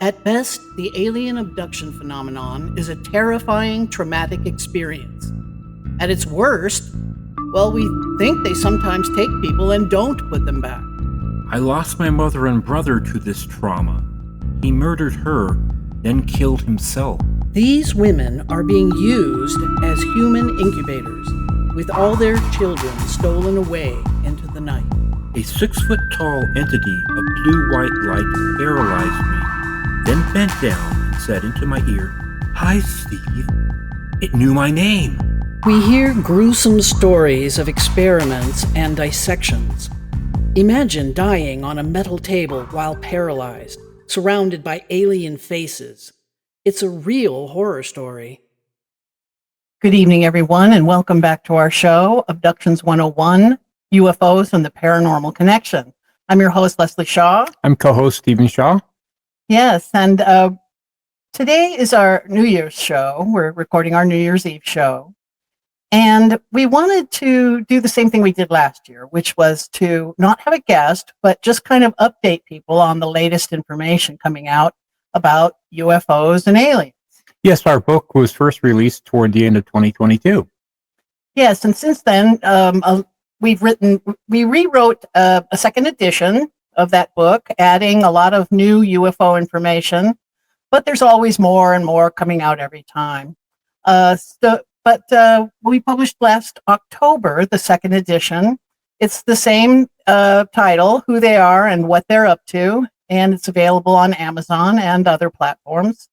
At best, the alien abduction phenomenon is a terrifying, traumatic experience. At its worst, well, we think they sometimes take people and don't put them back. I lost my mother and brother to this trauma. He murdered her, then killed himself. These women are being used as human incubators, with all their children stolen away into the night. A 6-foot-tall entity of blue-white light paralyzed me, then bent down and said into my ear, "Hi, Steve." It knew my name. We hear gruesome stories of experiments and dissections. Imagine dying on a metal table while paralyzed, surrounded by alien faces. It's a real horror story. Good evening, everyone, and welcome back to our show, Abductions 101, UFOs and the Paranormal Connection. I'm your host, Leslie Shaw. I'm co-host Stephen Shaw. Yes, and today is our New Year's show. We're recording our New Year's Eve show. And we wanted to do the same thing we did last year, which was to not have a guest, but just kind of update people on the latest information coming out about UFOs and aliens. Yes, our book was first released toward the end of 2022. Yes, and since then, we rewrote a second edition of that book, adding a lot of new UFO information, but there's always more and more coming out every time. But we published last October, the second edition. It's the same title, Who They Are and What They're Up To, and it's available on Amazon and other platforms.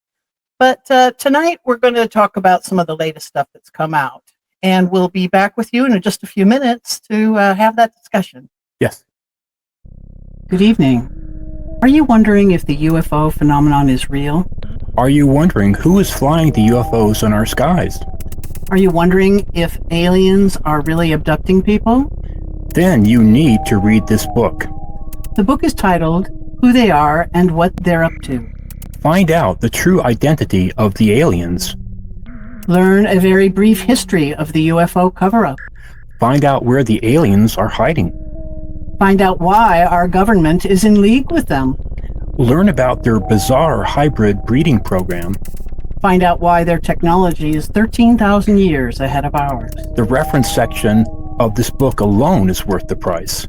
But tonight, we're going to talk about some of the latest stuff that's come out. And we'll be back with you in just a few minutes to have that discussion. Yes. Good evening. Are you wondering if the UFO phenomenon is real? Are you wondering who is flying the UFOs in our skies? Are you wondering if aliens are really abducting people? Then you need to read this book. The book is titled, Who They Are and What They're Up To. Find out the true identity of the aliens. Learn a very brief history of the UFO cover-up. Find out where the aliens are hiding. Find out why our government is in league with them. Learn about their bizarre hybrid breeding program. Find out why their technology is 13,000 years ahead of ours. The reference section of this book alone is worth the price.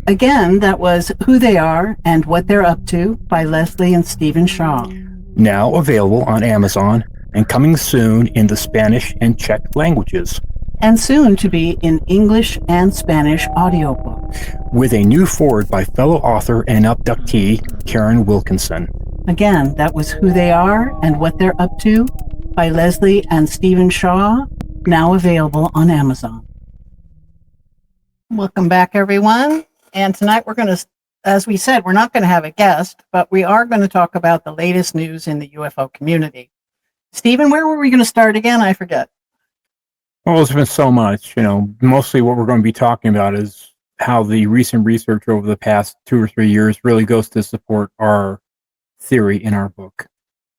Again, that was Who They Are and What They're Up To by Leslie and Stephen Shaw. Now available on Amazon and coming soon in the Spanish and Czech languages. And soon to be in English and Spanish audiobook. With a new foreword by fellow author and abductee Karen Wilkinson. Again, that was Who They Are and What They're Up To by Leslie and Stephen Shaw, now available on Amazon. Welcome back, everyone. And tonight we're going to, as we said, we're not going to have a guest, but we are going to talk about the latest news in the UFO community. Stephen, where were we going to start again? I forget. Well, there's been so much, mostly what we're going to be talking about is how the recent research over the past 2 or 3 years really goes to support our theory in our book.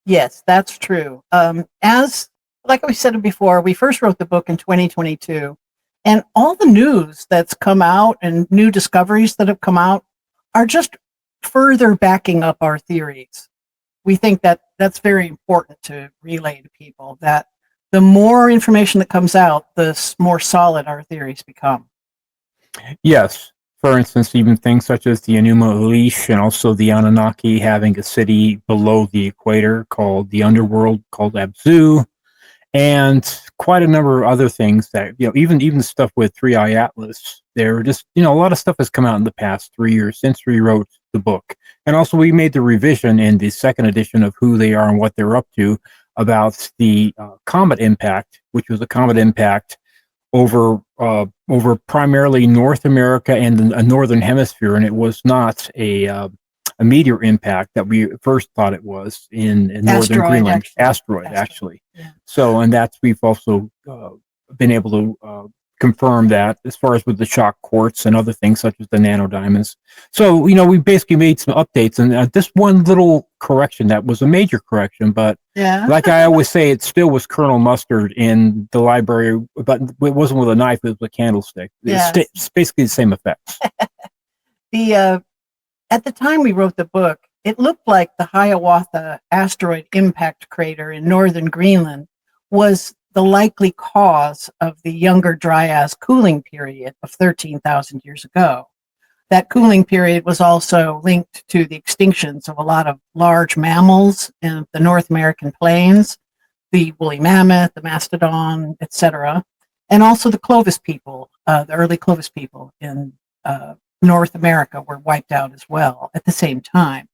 Yes, that's true. Like we said before, we first wrote the book in 2022, and all the news that's come out and new discoveries that have come out are just further backing up our theories. We think that that's very important to relay to people, that the more information that comes out, the more solid our theories become. Yes. For instance, even things such as the Anunnaki and also the Anunnaki having a city below the equator called the underworld, called Abzu, and quite a number of other things that, even stuff with 3i Atlas. There just, a lot of stuff has come out in the past 3 years since we wrote the book. And also we made the revision in the second edition of Who They Are and What They're Up To about the comet impact, which was a comet impact over primarily North America and the northern hemisphere, and it was not a meteor impact that we first thought it was in northern Greenland. Asteroid, actually. Yeah. So, and we've also been able to confirm that as far as with the shock quartz and other things such as the nanodiamonds. So, we basically made some updates, and this one little correction that was a major correction, but like I always say, it still was Colonel Mustard in the library, but it wasn't with a knife, it was a candlestick. It's basically the same effects. At the time we wrote the book, it looked like the Hiawatha asteroid impact crater in northern Greenland was the likely cause of the Younger Dryas cooling period of 13,000 years ago. That cooling period was also linked to the extinctions of a lot of large mammals in the North American plains, the woolly mammoth, the mastodon, etc., and also the Clovis people, the early Clovis people in North America were wiped out as well at the same time.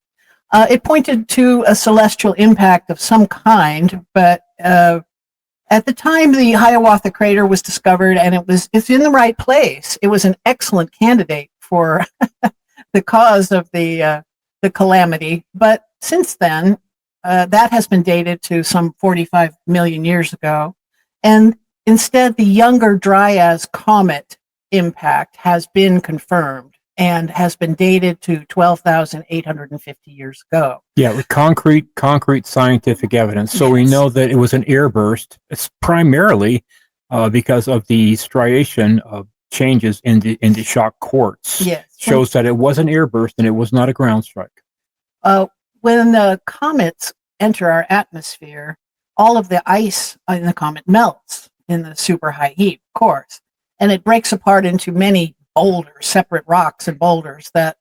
It pointed to a celestial impact of some kind, but at the time the Hiawatha crater was discovered, and it's in the right place. It was an excellent candidate for the cause of the calamity. But since then, that has been dated to some 45 million years ago, and instead the Younger Dryas Comet impact has been confirmed and has been dated to 12,850 years ago. Yeah, with concrete scientific evidence. So we know that it was an airburst. It's primarily because of the striation of changes in the shock quartz. Yes. Shows that it was an airburst and it was not a ground strike. When the comets enter our atmosphere, all of the ice in the comet melts in the super high heat, of course, and it breaks apart into many boulders, separate rocks and boulders that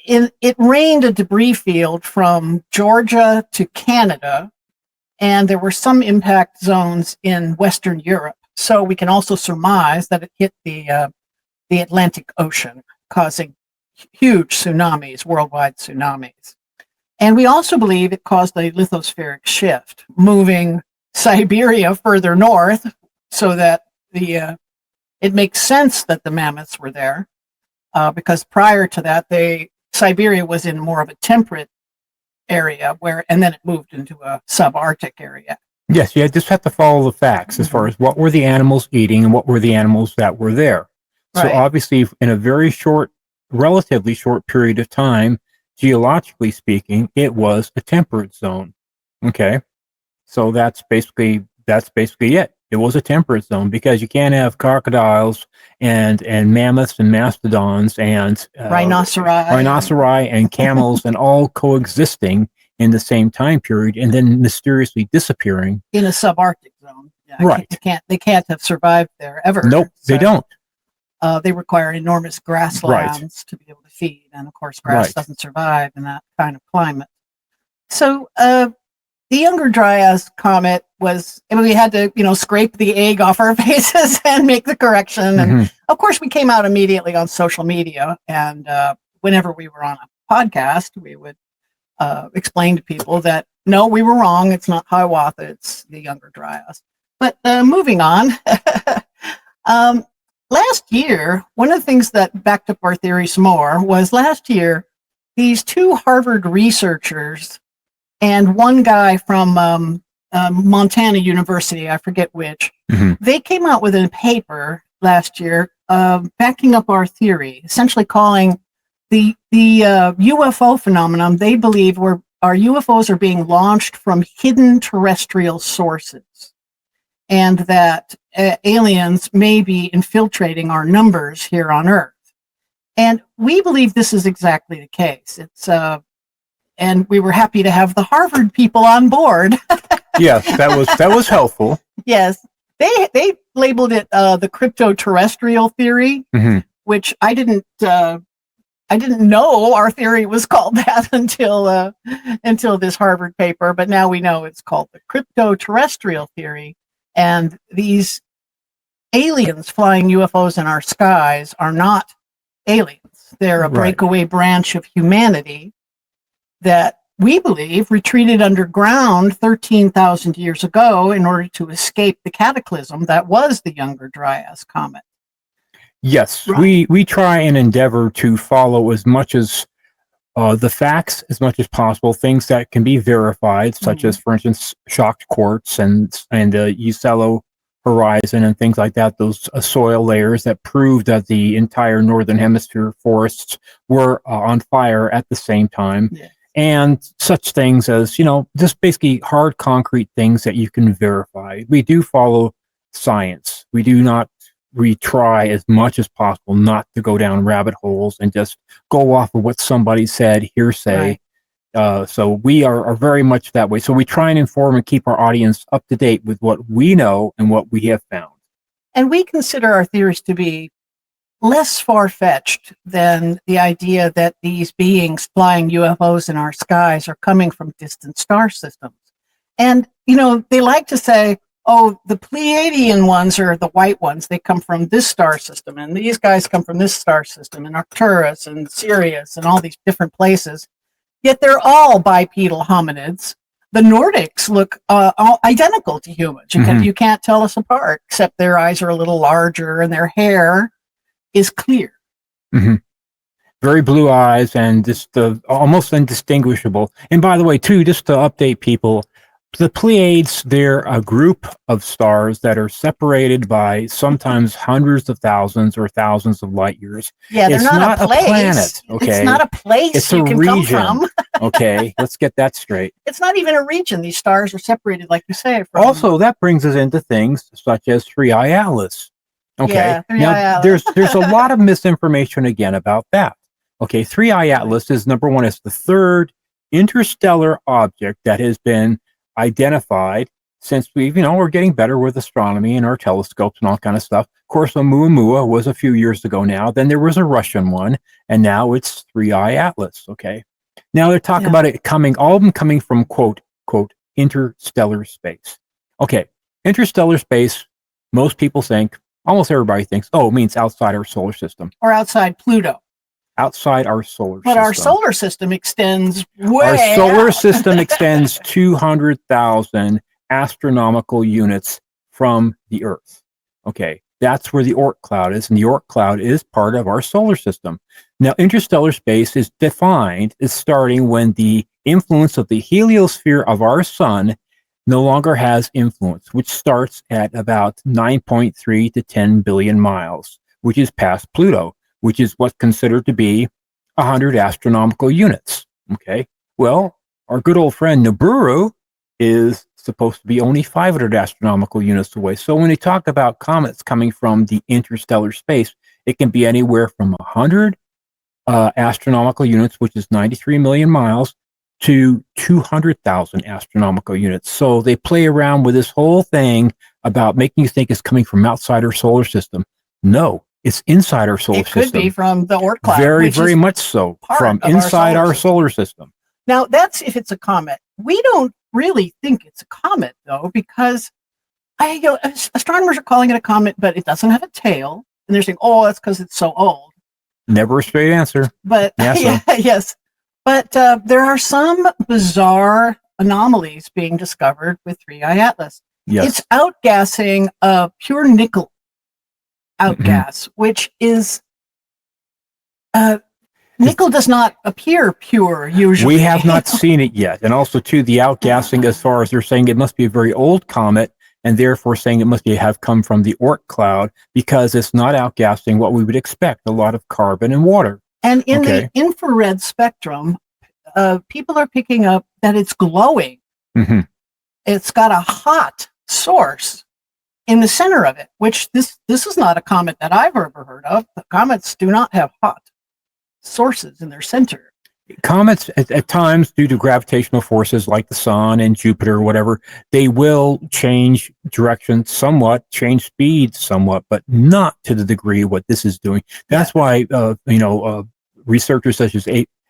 it rained a debris field from Georgia to Canada, and there were some impact zones in Western Europe. So we can also surmise that it hit the Atlantic Ocean, causing huge tsunamis, worldwide tsunamis. And we also believe it caused a lithospheric shift, moving Siberia further north so that it makes sense that the mammoths were there, because prior to that, Siberia was in more of a temperate area, and then it moved into a subarctic area. Yes, you just have to follow the facts as far as what were the animals eating and what were the animals that were there. So Right. obviously, in a very relatively short period of time, geologically speaking, it was a temperate zone. Okay, so that's basically it. It was a temperate zone because you can't have crocodiles and mammoths and mastodons and rhinoceri and camels and all coexisting in the same time period and then mysteriously disappearing in a subarctic zone. Yeah, right. They can't have survived there ever. Nope, they don't. They require enormous grasslands to be able to feed, and of course, grass doesn't survive in that kind of climate. So, the Younger Dryas Comet we had to, scrape the egg off our faces and make the correction. And of course, we came out immediately on social media. And whenever we were on a podcast, we would explain to people that, no, we were wrong. It's not Hiawatha, it's the Younger Dryas. But moving on, last year, one of the things that backed up our theories more was last year, these two Harvard researchers and one guy from Montana University, I forget which, they came out with a paper last year backing up our theory, essentially calling the UFO phenomenon, they believe our UFOs are being launched from hidden terrestrial sources, and that aliens may be infiltrating our numbers here on Earth. And we believe this is exactly the case. And we were happy to have the Harvard people on board. Yes, that was helpful. Yes, they labeled it the crypto-terrestrial theory, which I didn't know our theory was called that until this Harvard paper. But now we know it's called the crypto-terrestrial theory. And these aliens flying UFOs in our skies are not aliens. They're a breakaway branch of humanity that we believe retreated underground 13,000 years ago in order to escape the cataclysm that was the Younger Dryas Comet. Yes, we try and endeavor to follow as much as the facts as much as possible, things that can be verified, such as, for instance, shocked quartz and the Uccello horizon and things like that, those soil layers that prove that the entire northern hemisphere forests were on fire at the same time. Yeah. And such things as, just basically hard concrete things that you can verify. We do follow science. We do not we try as much as possible not to go down rabbit holes and just go off of what somebody said, hearsay. Right. So we are very much that way. So we try and inform and keep our audience up to date with what we know and what we have found. And we consider our theories to be less far-fetched than the idea that these beings flying UFOs in our skies are coming from distant star systems. And, you know, they like to say, oh, the Pleiadian ones are the white ones. They come from this star system, and these guys come from this star system, and Arcturus and Sirius and all these different places. Yet they're all bipedal hominids. The Nordics look all identical to humans. You can't tell us apart, except their eyes are a little larger and their hair is clear. Very blue eyes and just almost indistinguishable. And by the way, too, just to update people, the Pleiades, they're a group of stars that are separated by sometimes hundreds of thousands or thousands of light years. Yeah, they're not a place. Planet, okay? It's not a place it's you a can region, come from. Okay, let's get that straight. It's not even a region. These stars are separated, like you say. From Also, that brings us into things such as Three-Eye Atlas. Okay, yeah, now there's a lot of misinformation again about that. Okay, Three-Eye Atlas is number one. It's the third interstellar object that has been identified since we're getting better with astronomy and our telescopes and all kind of stuff. Of course, Oumuamua was a few years ago now. Then there was a Russian one, and now it's Three-Eye Atlas. Okay, now they're talking about it all of them coming from quote interstellar space. Okay, interstellar space. Most people think, almost everybody thinks, it means outside our solar system or outside Pluto. Outside our solar system. But our solar system extends way Our solar out. system extends 200,000 astronomical units from the Earth. Okay, that's where the Oort cloud is, and the Oort cloud is part of our solar system. Now, interstellar space is defined as starting when the influence of the heliosphere of our sun no longer has influence, which starts at about 9.3 to 10 billion miles, which is past Pluto, which is what's considered to be 100 astronomical units. Okay, well, our good old friend Nibiru is supposed to be only 500 astronomical units away. So when they talk about comets coming from the interstellar space, it can be anywhere from 100 astronomical units, which is 93 million miles, to 200,000 astronomical units. So they play around with this whole thing about making you think it's coming from outside our solar system. No. It's inside our solar system. It could be from the Oort cloud. Very much so. From inside our solar system. Now, that's if it's a comet. We don't really think it's a comet, though, because astronomers are calling it a comet, but it doesn't have a tail. And they're saying, that's because it's so old. Never a straight answer. But yes. But there are some bizarre anomalies being discovered with Three-Eye Atlas. Yes. It's outgassing pure nickel outgas, which is nickel does not appear pure usually. We have not seen it yet. And also, too, the outgassing, as far as they're saying it must be a very old comet, and therefore saying it must have come from the Oort cloud, because it's not outgassing what we would expect, a lot of carbon and water. And in the infrared spectrum, people are picking up that it's glowing. It's got a hot source in the center of it, which this is not a comet that I've ever heard of. The comets do not have hot sources in their center. Comets, at times, due to gravitational forces like the sun and Jupiter or whatever, they will change direction somewhat, change speed somewhat, but not to the degree of what this is doing. That's why, researchers such as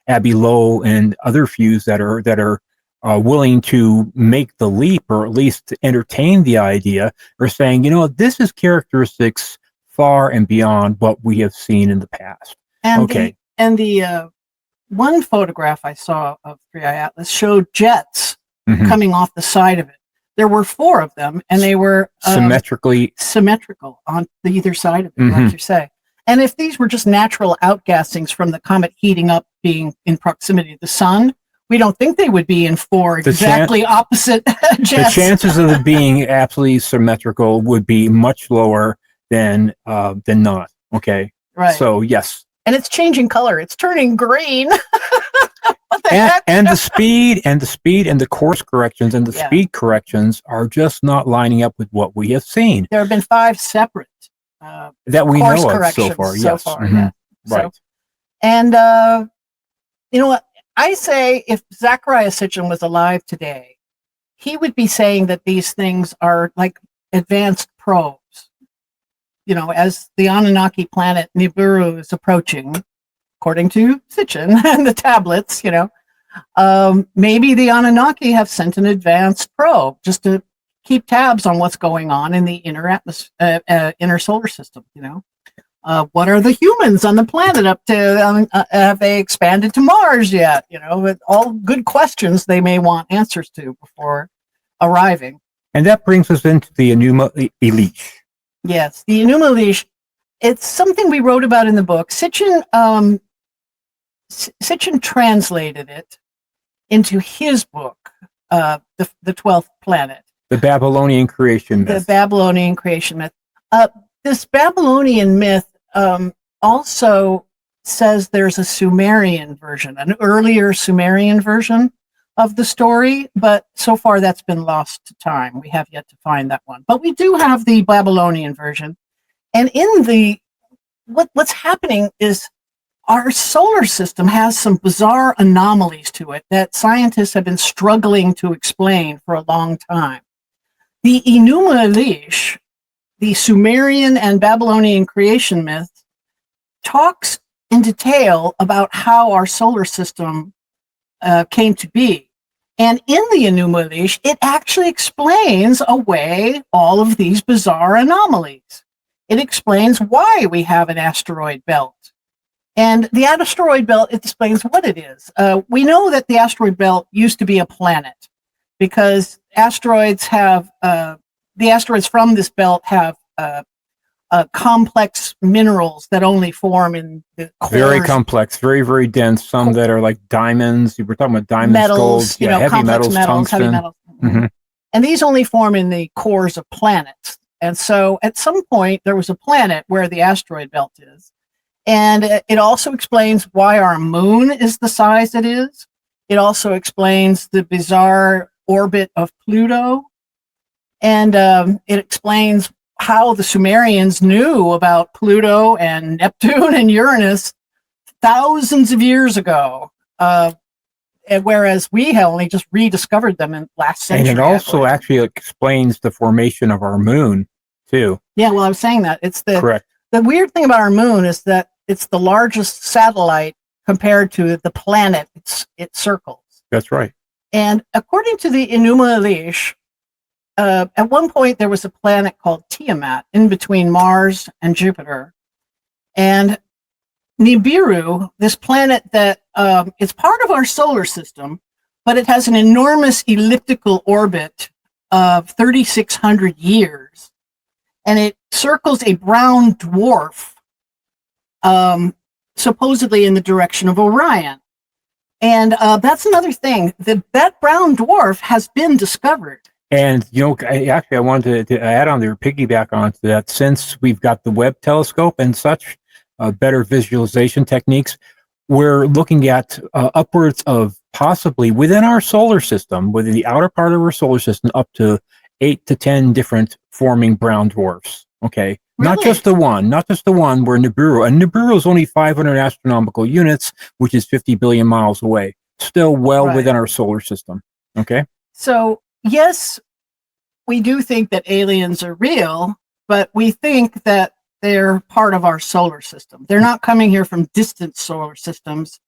Abby Lowe and other fews that are willing to make the leap, or at least to entertain the idea, are saying, this is characteristics far and beyond what we have seen in the past. And the one photograph I saw of Three-Eye Atlas showed jets coming off the side of it. There were 4 of them, and they were symmetrical on either side of it, like you say. And if these were just natural outgassings from the comet heating up, being in proximity to the sun, we don't think they would be in 4 exactly opposite jets. The chances of it being absolutely symmetrical would be much lower than not. Okay. Right. So yes. And it's changing color. It's turning green. What the heck? And the speed and the course corrections and the speed corrections are just not lining up with what we have seen. There have been 5 separate that we course know of so corrections far. so Yes. far. Mhm. Yeah. Right. So, and you know what? I say if Zachariah Sitchin was alive today, he would be saying that these things are like advanced probes. You know, as the Anunnaki planet Nibiru is approaching, according to Sitchin and the tablets, you know, maybe the Anunnaki have sent an advanced probe just to keep tabs on what's going on in the inner solar system. You know, what are the humans on the planet up to? Have they expanded to Mars yet? You know, all good questions they may want answers to before arriving. And that brings us into the Enuma Elish. Yes, the Enuma Elish. It's something we wrote about in the book. Sitchin translated it into his book, the 12th Planet. The Babylonian creation myth. The Babylonian creation myth. This Babylonian myth also says there's a Sumerian version, an earlier Sumerian version of the story, but so far that's been lost to time. We have yet to find that one. But we do have the Babylonian version. And in the what's happening is our solar system has some bizarre anomalies to it that scientists have been struggling to explain for a long time. The Enuma Elish, the Sumerian and Babylonian creation myth, talks in detail about how our solar system came to be. And in the Enuma Elish, it actually explains away all of these bizarre anomalies. It explains why we have an asteroid belt. And the asteroid belt, it explains what it is. We know that the asteroid belt used to be a planet because asteroids have, the asteroids from this belt have complex minerals that only form in the cores. Very complex, very, very dense. Some that are like diamonds. We're talking about diamonds, metals, gold, you know, heavy metals, tungsten. heavy metals. Mm-hmm. And these only form in the cores of planets. And so at some point, there was a planet where the asteroid belt is. And it also explains why our moon is the size it is. It also explains the bizarre orbit of Pluto. And it explains how the Sumerians knew about Pluto and Neptune and Uranus thousands of years ago. Whereas we have only just rediscovered them in last century. And it also actually explains the formation of our moon, too. Yeah, well, I was saying that. It's correct. The weird thing about our moon is that it's the largest satellite compared to the planet it circles. That's right. And according to the Enuma Elish, at one point there was a planet called Tiamat in between Mars and Jupiter. And Nibiru, this planet that it's part of our solar system, but it has an enormous elliptical orbit of 3,600 years. And it circles a brown dwarf, supposedly in the direction of Orion. And that's another thing. That brown dwarf has been discovered. And, you know, I wanted to add on there, piggyback onto that, since we've got the Webb telescope and such better visualization techniques, we're looking at upwards of possibly within our solar system, within the outer part of our solar system, up to 8 to 10 different forming brown dwarfs. Okay. Really? Not just the one where Nibiru, and Nibiru is only 500 astronomical units, which is 50 billion miles away, still well within our solar system. Okay. So, yes, we do think that aliens are real, but we think that they're part of our solar system. They're not coming here from distant solar systems.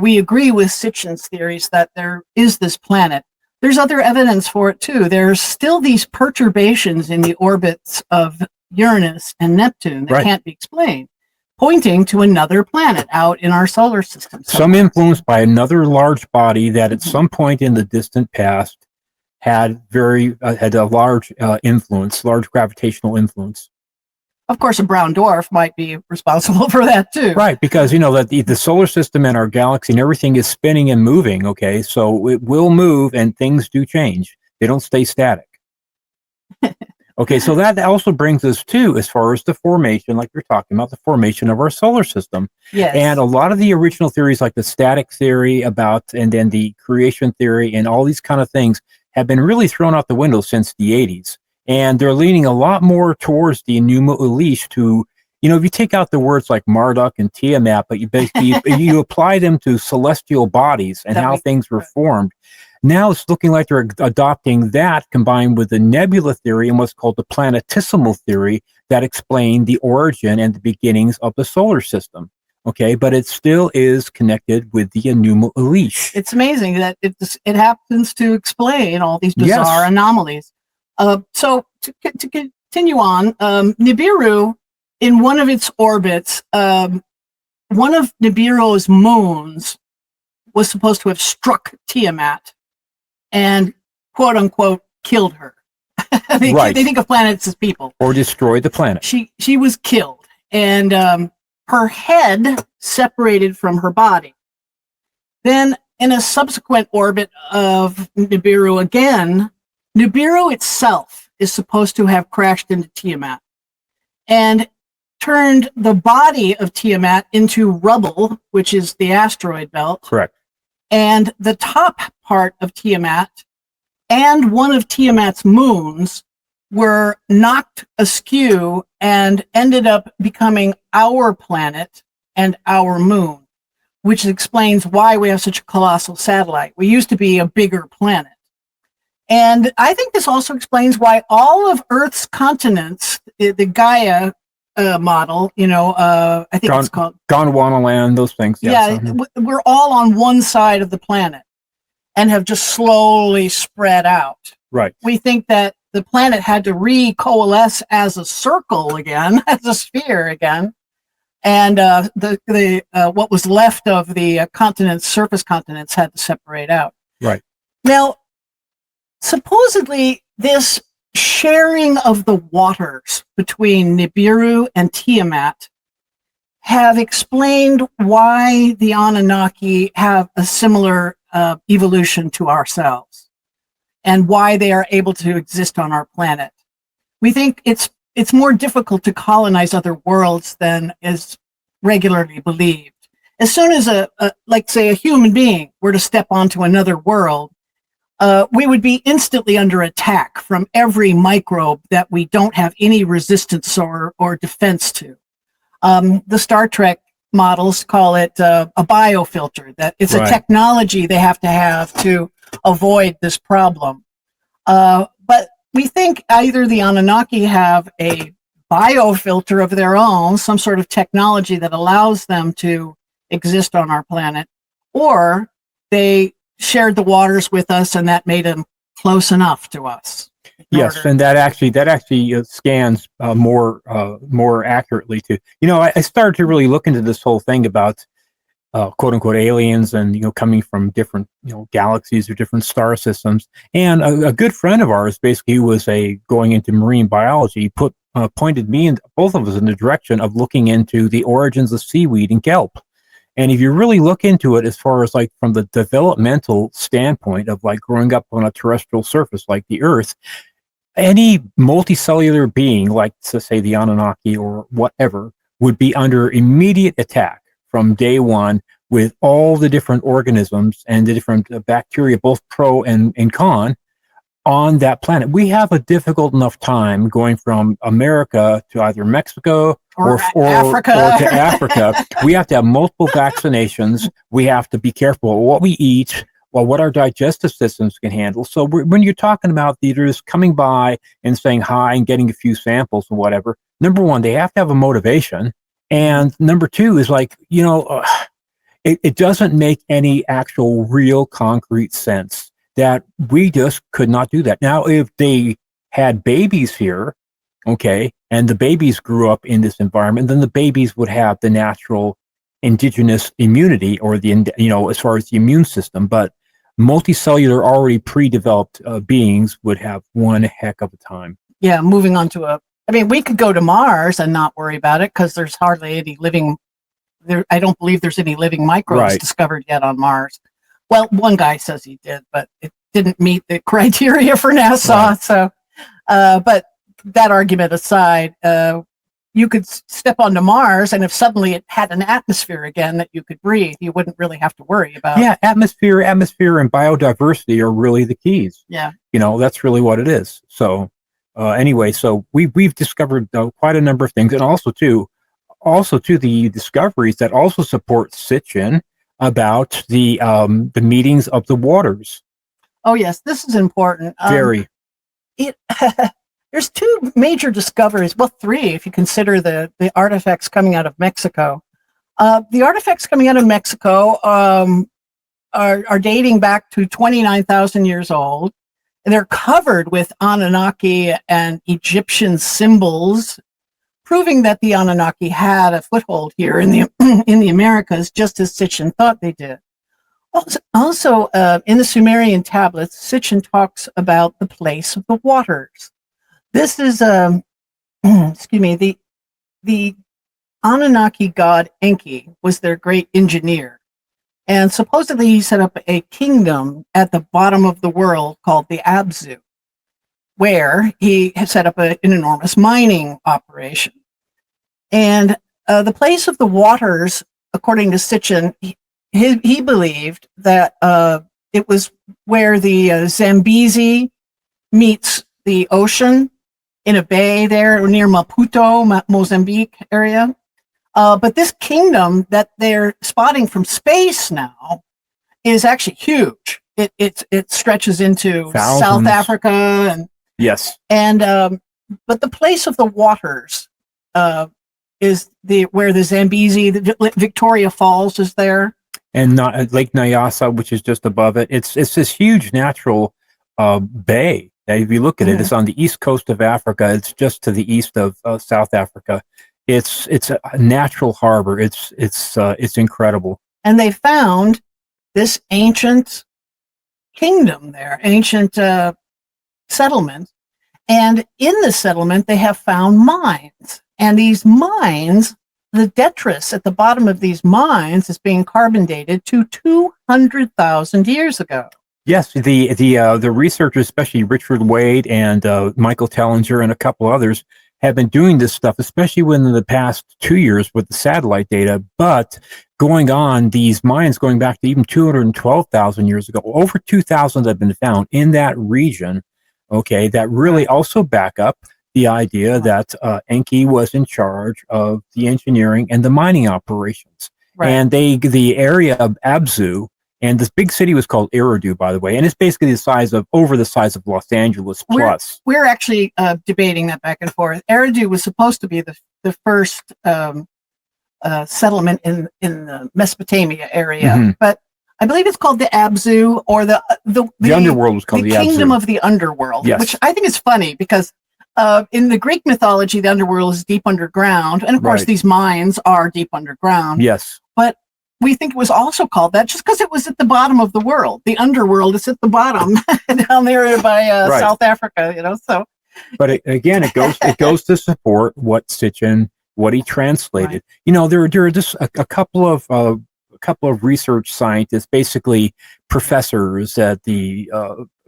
We agree with Sitchin's theories that there is this planet. There's other evidence for it too. There's still these perturbations in the orbits of Uranus and Neptune that can't be explained, pointing to another planet out in our solar system. Some influenced by another large body that at some point in the distant past had a large influence, large gravitational influence. Of course, a brown dwarf might be responsible for that too. Right, because you know that the solar system and our galaxy and everything is spinning and moving, okay? So it will move and things do change. They don't stay static. Okay, so that also brings us to, as far as the formation, like you're talking about, the formation of our solar system. Yes. And a lot of the original theories, like the static theory and then the creation theory and all these kind of things have been really thrown out the window since the 80s. And they're leaning a lot more towards the Enuma Elish to, if you take out the words like Marduk and Tiamat, but you basically you apply them to celestial bodies and how things were formed. Now it's looking like they're adopting that combined with the nebula theory and what's called the planetesimal theory that explain the origin and the beginnings of the solar system. Okay, but it still is connected with the Enuma Elish. It's amazing that it happens to explain all these bizarre anomalies. So to continue on, Nibiru, in one of its orbits, one of Nibiru's moons was supposed to have struck Tiamat and, quote unquote, killed her. They think of planets as people. Or destroyed the planet. She was killed, and her head separated from her body. Then, in a subsequent orbit of Nibiru again, Nibiru itself is supposed to have crashed into Tiamat and turned the body of Tiamat into rubble, which is the asteroid belt. Correct. And the top part of Tiamat and one of Tiamat's moons were knocked askew and ended up becoming our planet and our moon, which explains why we have such a colossal satellite. We used to be a bigger planet. And I think this also explains why all of Earth's continents, the Gaia model, I think it's called Gondwana land, those things. Yes. Yeah, we're all on one side of the planet and have just slowly spread out. Right. We think that the planet had to recoalesce as a circle again, as a sphere again, and the what was left of the surface continents, had to separate out. Right. Now, supposedly, this sharing of the waters between Nibiru and Tiamat have explained why the Anunnaki have a similar evolution to ourselves and why they are able to exist on our planet. We think it's more difficult to colonize other worlds than is regularly believed. As soon as a human being were to step onto another world, we would be instantly under attack from every microbe that we don't have any resistance or defense to. The Star Trek models call it a biofilter, that it's a technology they have to avoid this problem. But we think either the Anunnaki have a biofilter of their own, some sort of technology that allows them to exist on our planet, or they shared the waters with us and that made them close enough to us. Yes, and that actually scans more accurately too. I started to really look into this whole thing about quote unquote aliens and coming from different galaxies or different star systems. And a good friend of ours, basically, who was going into marine biology, pointed me and both of us in the direction of looking into the origins of seaweed and kelp. And if you really look into it, as far as from the developmental standpoint of growing up on a terrestrial surface like the Earth, any multicellular being, like to say the Anunnaki or whatever, would be under immediate attack from day one with all the different organisms and the different bacteria, both pro and con, on that planet. We have a difficult enough time going from America to either Mexico or Africa. Or to Africa. We have to have multiple vaccinations. We have to be careful what we eat, what our digestive systems can handle. So when you're talking about leaders coming by and saying hi and getting a few samples and whatever, number one, they have to have a motivation. And number two is it doesn't make any actual real concrete sense that we just could not do that. Now, if they had babies here, okay, and the babies grew up in this environment, then the babies would have the natural indigenous immunity or as far as the immune system. But multicellular, already pre-developed beings would have one heck of a time. Yeah, moving on to we could go to Mars and not worry about it because there's hardly any living. I don't believe there's any living microbes discovered yet on Mars. Well, one guy says he did, but it didn't meet the criteria for NASA. Right. So, but that argument aside, you could step onto Mars, and if suddenly it had an atmosphere again that you could breathe, you wouldn't really have to worry about. Yeah, atmosphere, and biodiversity are really the keys. Yeah, that's really what it is. So, Anyway, so we've discovered quite a number of things, and also the discoveries that also support Sitchin about the meetings of the waters. Oh yes, this is important. Very. There's two major discoveries, well, three if you consider the artifacts coming out of Mexico. The artifacts coming out of Mexico are dating back to 29,000 years old. They're covered with Anunnaki and Egyptian symbols, proving that the Anunnaki had a foothold here in the in the Americas, just as Sitchin thought they did. Also, in the Sumerian tablets, Sitchin talks about the place of the waters. This is, excuse me, the Anunnaki god Enki was their great engineer. And supposedly he set up a kingdom at the bottom of the world called the Abzu, where he had set up an enormous mining operation. And the place of the waters, according to Sitchin, he believed that it was where the Zambezi meets the ocean in a bay there near Maputo, Mozambique area. But this kingdom that they're spotting from space now is actually huge. It stretches into Thousands. South Africa and yes, and but the place of the waters is where the Zambezi, the Victoria Falls is there, and not Lake Nyasa, which is just above it. It's this huge natural bay. If you look at it, it's on the east coast of Africa. It's just to the east of South Africa. It's a natural harbor. It's incredible. And they found this ancient kingdom there, ancient settlement. And in the settlement, they have found mines. And these mines, the detritus at the bottom of these mines is being carbon dated to 200,000 years ago. Yes, the researchers, especially Richard Wade and Michael Tellinger and a couple others, have been doing this stuff, especially within the past 2 years with the satellite data, but going on these mines going back to even 212,000 years ago, over 2,000 have been found in that region, okay, that really also back up the idea that Enki was in charge of the engineering and the mining operations. Right. And the area of Abzu, and this big city was called Eridu, by the way, and it's basically over the size of Los Angeles plus. We're actually debating that back and forth. Eridu was supposed to be the first settlement in the Mesopotamia area, but I believe it's called the Abzu, or the underworld was called the kingdom Abzu. Of the underworld, yes. Which I think is funny because in the Greek mythology, the underworld is deep underground, and of course these mines are deep underground. Yes, but we think it was also called that just because it was at the bottom of the world. The underworld is at the bottom down there by South Africa, So, but it goes to support what Sitchin, what he translated. Right. There are just a couple of research scientists, basically professors at the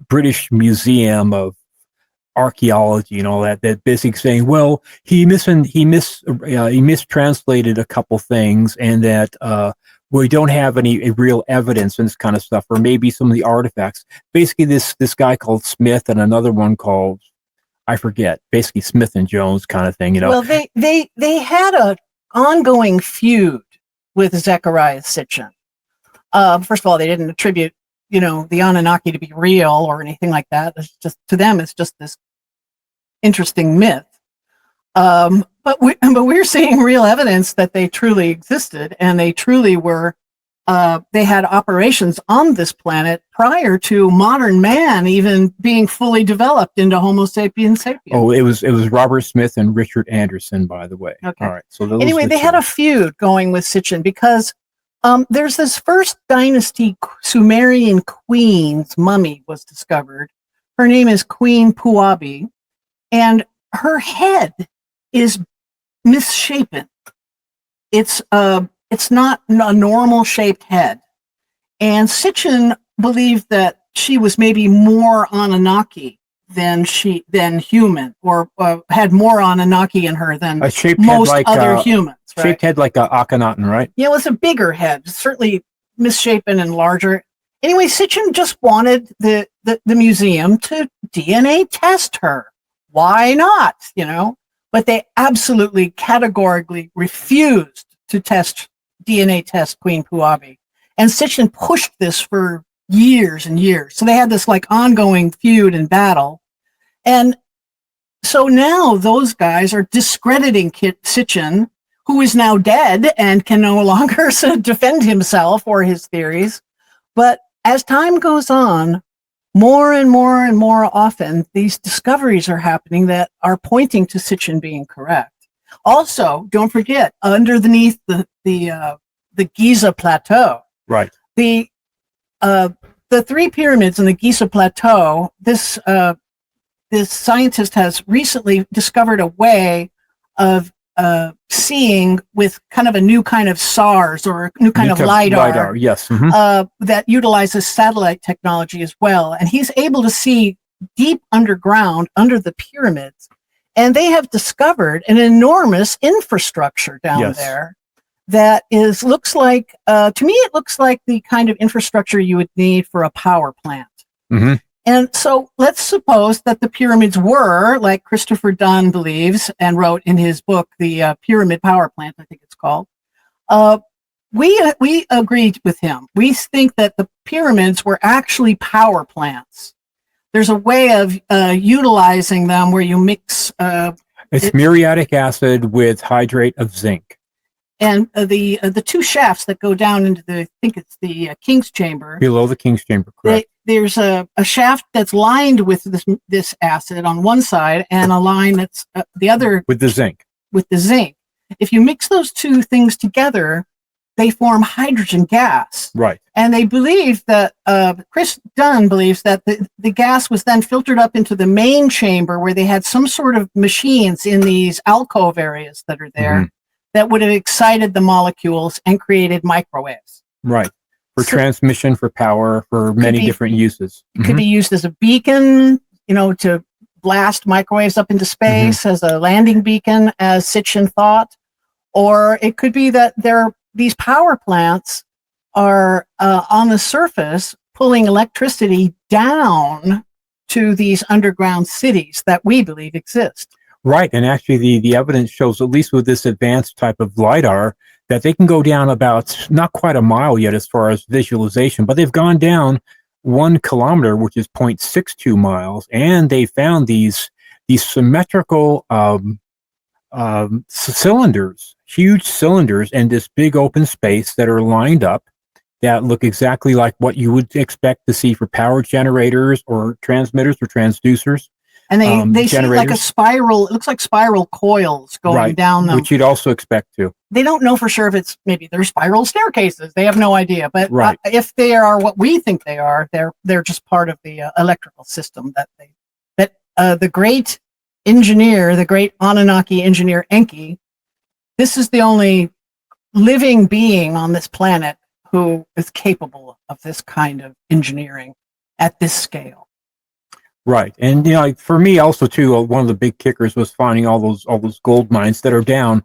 British Museum of Archaeology and all that basically saying, well, he mistranslated a couple things, and that we don't have any real evidence and this kind of stuff, or maybe some of the artifacts. Basically, this guy called Smith and another one called, I forget, basically Smith and Jones kind of thing, Well, they had an ongoing feud with Zecharia Sitchin. First of all, they didn't attribute, the Anunnaki to be real or anything like that. It's just, to them, it's just this interesting myth. But we're seeing real evidence that they truly existed, and they truly were. They had operations on this planet prior to modern man even being fully developed into Homo sapiens sapiens. Oh, it was Robert Smith and Richard Anderson, by the way. Okay. All right. So anyway, they had a feud going with Sitchin because there's this first dynasty Sumerian queen's mummy was discovered. Her name is Queen Puabi, and her head is misshapen. It's not a normal shaped head. And Sitchin believed that she was maybe more Anunnaki than human, or had more Anunnaki in her than most other humans. Right? Shaped head like a Akhenaten, right? Yeah, it was a bigger head, certainly misshapen and larger. Anyway, Sitchin just wanted the museum to DNA test her. Why not? But they absolutely categorically refused to DNA test Queen Puabi. And Sitchin pushed this for years and years. So they had this like ongoing feud and battle. And so now those guys are discrediting Sitchin, who is now dead and can no longer defend himself or his theories. But as time goes on, more and more and more often, these discoveries are happening that are pointing to Sitchin being correct. Also, don't forget, underneath the Giza Plateau, right? The 3 pyramids in the Giza Plateau. This scientist has recently discovered a way of seeing with kind of a new kind of SARS or a new kind of LiDAR, yes, that utilizes satellite technology as well. And he's able to see deep underground under the pyramids. And they have discovered an enormous infrastructure down there that looks like, to me, it looks like the kind of infrastructure you would need for a power plant. Mm-hmm. And so let's suppose that the pyramids were, like Christopher Dunn believes and wrote in his book, The Pyramid Power Plant, I think it's called. We agreed with him. We think that the pyramids were actually power plants. There's a way of utilizing them where you mix... it's muriatic acid with hydrate of zinc. And the 2 shafts that go down into I think it's the King's Chamber. Below the King's Chamber, correct. There's a shaft that's lined with this acid on one side and a line that's the other... With the zinc. With the zinc. If you mix those 2 things together, they form hydrogen gas. Right. And they believe that, Chris Dunn believes that the gas was then filtered up into the main chamber where they had some sort of machines in these alcove areas that are there that would have excited the molecules and created microwaves. Right. For transmission, for power, for many different uses. It could be used as a beacon, to blast microwaves up into space, as a landing beacon, as Sitchin thought. Or it could be that these power plants are on the surface pulling electricity down to these underground cities that we believe exist. Right. And actually the evidence shows, at least with this advanced type of LiDAR, that they can go down about not quite a mile yet as far as visualization, but they've gone down 1 kilometer, which is 0.62 miles. And they found these symmetrical cylinders, huge cylinders in this big open space that are lined up that look exactly like what you would expect to see for power generators or transmitters or transducers. And they see like a spiral, it looks like spiral coils going down them. Which you'd also expect to. They don't know for sure if maybe they're spiral staircases. They have no idea. But if they are what we think they are, they're just part of the electrical system that the great engineer, the great Anunnaki engineer Enki, this is the only living being on this planet who is capable of this kind of engineering at this scale. Right. And, for me also, too, one of the big kickers was finding all those gold mines that are down,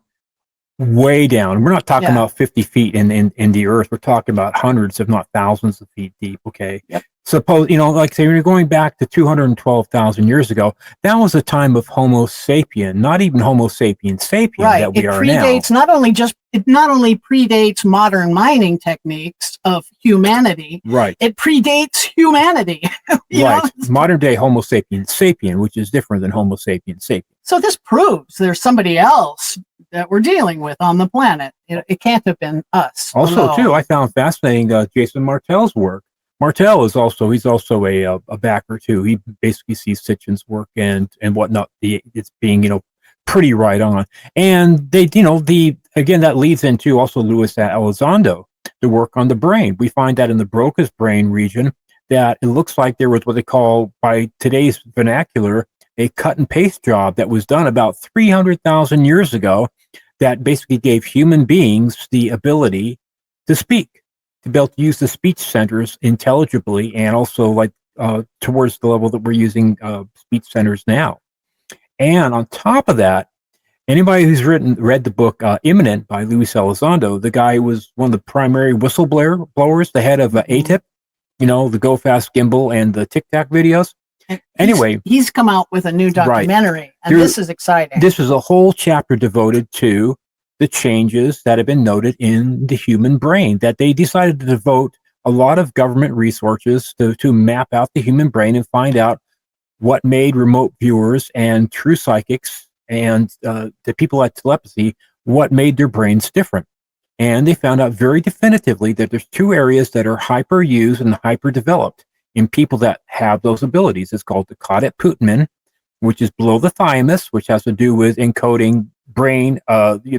way down. We're not talking about 50 feet in the earth. We're talking about hundreds, if not thousands of feet deep. Okay. Yep. Suppose, like say, when you're going back to 212,000 years ago, that was a time of Homo sapien, not even Homo sapien that we are now. It not only predates modern mining techniques of humanity. Right. It predates humanity. Right. Modern day Homo sapien, which is different than Homo sapien. So this proves there's somebody else that we're dealing with on the planet. It can't have been us. Also, too, I found fascinating Jason Martell's work. Martell is also a backer too. He basically sees Sitchin's work and whatnot. It's being pretty right on. And they again that leads into also Luis Elizondo, the work on the brain. We find that in the Broca's brain region that it looks like there was what they call, by today's vernacular, a cut and paste job that was done about 300,000 years ago that basically gave human beings the ability to speak, to be able to use the speech centers intelligibly, and also towards the level that we're using speech centers now. And on top of that, anybody who's read the book Imminent by Luis Elizondo, the guy who was one of the primary whistleblowers, the head of ATIP, the Go Fast Gimbal and the Tic Tac videos. Anyway, he's come out with a new documentary, and this is exciting. This is a whole chapter devoted to the changes that have been noted in the human brain, that they decided to devote a lot of government resources to map out the human brain and find out what made remote viewers and true psychics and the people at telepathy, what made their brains different. And they found out very definitively that there's two areas that are hyper used and hyper developed in people that have those abilities. It's called the caudate putamen, which is below the thymus, which has to do with encoding brain,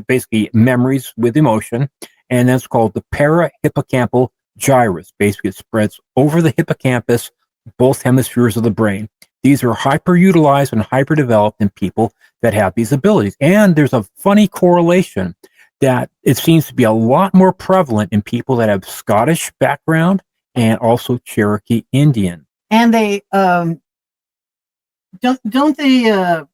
basically memories with emotion. And that's called the parahippocampal gyrus. Basically, it spreads over the hippocampus, both hemispheres of the brain. These are hyperutilized and hyperdeveloped in people that have these abilities. And there's a funny correlation that it seems to be a lot more prevalent in people that have Scottish background and also Cherokee Indian. And they don't they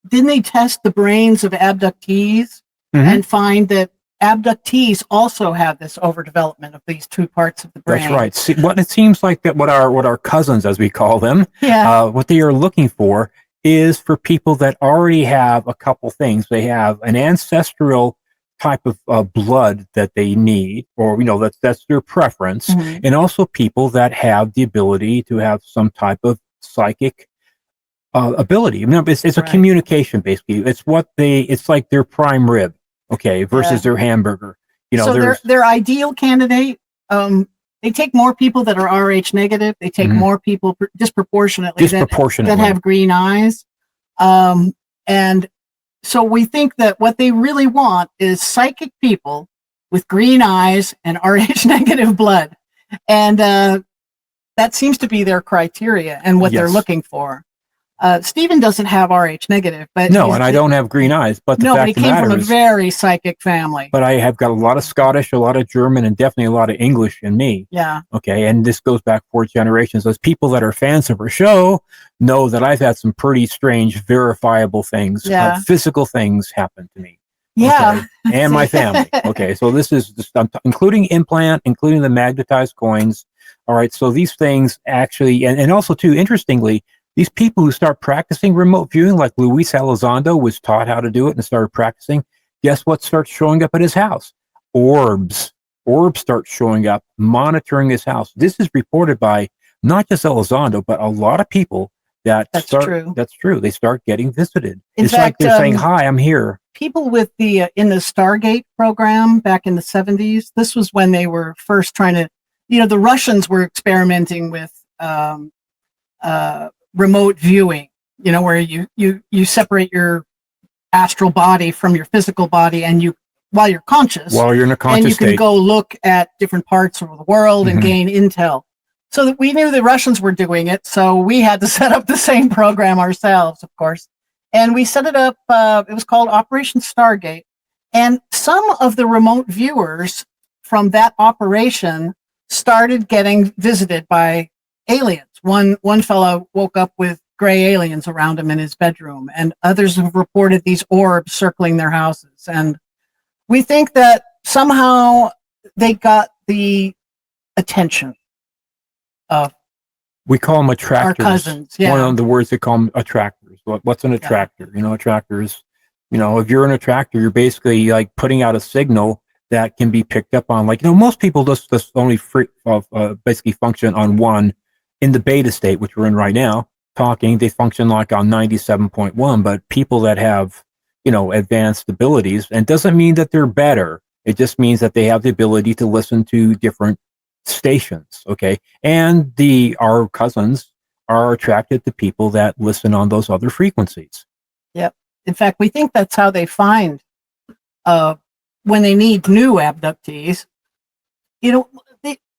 didn't they test the brains of abductees and find that abductees also have this overdevelopment of these two parts of the brain? That's right. See, what it seems like that what our cousins, as we call them, what they are looking for is for people that already have a couple things. They have an ancestral type of blood that they need, or that's their preference, and also people that have the ability to have some type of psychic ability. It's a communication, basically. It's like their prime rib, versus their hamburger. So their ideal candidate. They take more people that are Rh negative. They take more people disproportionately that have green eyes. And so we think that what they really want is psychic people with green eyes and Rh negative blood. And that seems to be their criteria and what they're looking for. Stephen doesn't have Rh negative, but I don't have green eyes. But but he came from a very psychic family. But I have got a lot of Scottish, a lot of German, and definitely a lot of English in me. Yeah. Okay, and this goes back 4 generations. Those people that are fans of our show know that I've had some pretty strange, verifiable things, physical things happen to me. Yeah. Okay? And my family. Okay, so this is including implant, including the magnetized coins. All right, so these things actually, and also too, interestingly, these people who start practicing remote viewing, like Luis Elizondo was taught how to do it and started practicing, guess what starts showing up at his house? Orbs. Orbs start showing up, monitoring his house. This is reported by not just Elizondo, but a lot of people that's true. That's true. They start getting visited. It's fact, like they're saying, hi, I'm here. People with in the Stargate program back in the 70s, this was when they were first trying to, the Russians were experimenting with remote viewing, where you separate your astral body from your physical body, and while you're conscious, while you're in a conscious and you can state, go look at different parts of the world and gain intel. So that we knew the Russians were doing it, so we had to set up the same program ourselves, of course. And we set it up. It was called Operation Stargate, and some of the remote viewers from that operation started getting visited by aliens. One fellow woke up with gray aliens around him in his bedroom, and others have reported these orbs circling their houses. And we think that somehow they got the attention of we call them attractors. Our cousins. Yeah. One of the words they call them attractors. What's an attractor? Attractors. If you're an attractor, you're basically like putting out a signal that can be picked up on. Most people just only basically function on one. In the beta state, which we're in right now, talking, they function like on 97.1, but people that have, advanced abilities, and doesn't mean that they're better. It just means that they have the ability to listen to different stations. Okay. And our cousins are attracted to people that listen on those other frequencies. Yep. In fact, we think that's how they find, when they need new abductees,